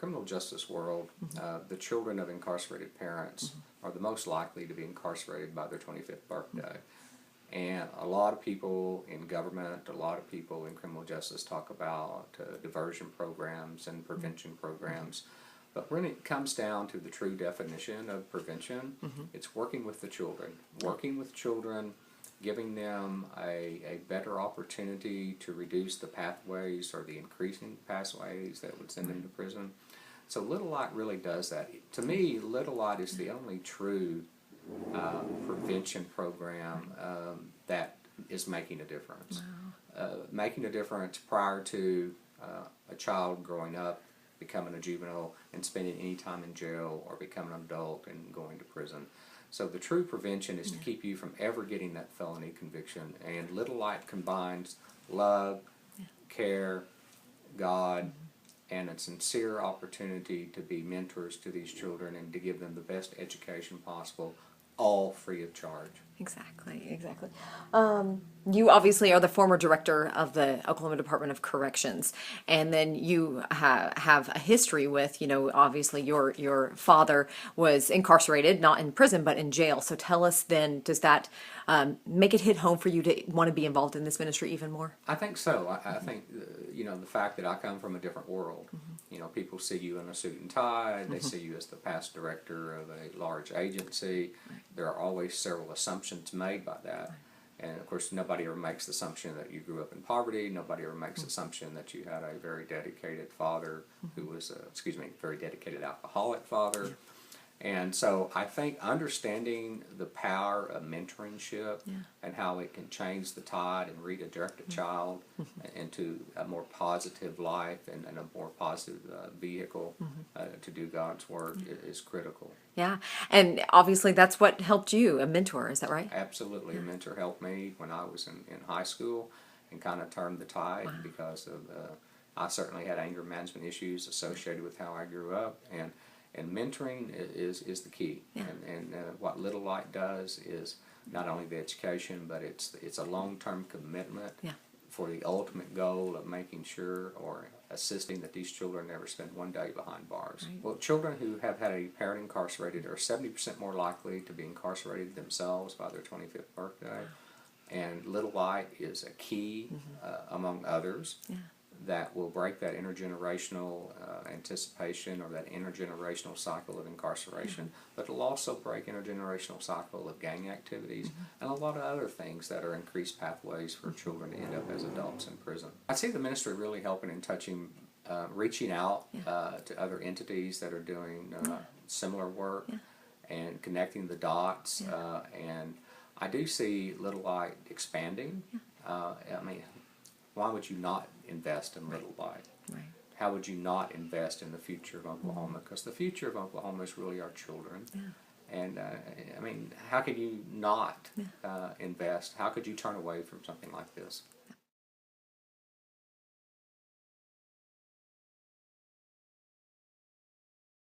criminal justice world, the children of incarcerated parents are the most likely to be incarcerated by their 25th birthday. And a lot of people in government, a lot of people in criminal justice talk about diversion programs and prevention programs. But when it comes down to the true definition of prevention, it's working with the children. Working with children, giving them a better opportunity to reduce the pathways or the increasing pathways that would send them to prison. So Little Light really does that. To me, Little Light is the only true prevention program that is making a difference. Making a difference prior to a child growing up, becoming a juvenile, and spending any time in jail, or becoming an adult and going to prison. So the true prevention is to keep you from ever getting that felony conviction. And Little Light combines love, care, God, and a sincere opportunity to be mentors to these children and to give them the best education possible, all free of charge. Exactly, exactly. You obviously are the former director of the Oklahoma Department of Corrections, and then you have a history with, obviously your father was incarcerated, not in prison, but in jail. So tell us then, does that make it hit home for you to want to be involved in this ministry even more? I think so. I think, the fact that I come from a different world, people see you in a suit and tie, they see you as the past director of a large agency. There are always several assumptions made by that. And of course, nobody ever makes the assumption that you grew up in poverty. Nobody ever makes the assumption that you had a very dedicated father who was, very dedicated alcoholic father. And so I think understanding the power of mentorship and how it can change the tide and redirect a child into a more positive life and a more positive vehicle to do God's work is critical. Yeah, and obviously that's what helped you, a mentor, is that right? Absolutely. A mentor helped me when I was in high school and kind of turned the tide because of, I certainly had anger management issues associated with how I grew up, and mentoring is the key. And what Little Light does is not only the education, but it's a long-term commitment for the ultimate goal of making sure or assisting that these children never spend one day behind bars. Right. Well, children who have had a parent incarcerated are 70% more likely to be incarcerated themselves by their 25th birthday. And Little Light is a key, among others, that will break that intergenerational anticipation or that intergenerational cycle of incarceration, but it'll also break intergenerational cycle of gang activities and a lot of other things that are increased pathways for children to end up as adults in prison. I see the ministry really helping and touching, reaching out to other entities that are doing similar work and connecting the dots, and I do see Little Light expanding. Why would you not invest in Little Light? Right. How would you not invest in the future of Oklahoma? Because the future of Oklahoma is really our children. And how could you not invest? How could you turn away from something like this?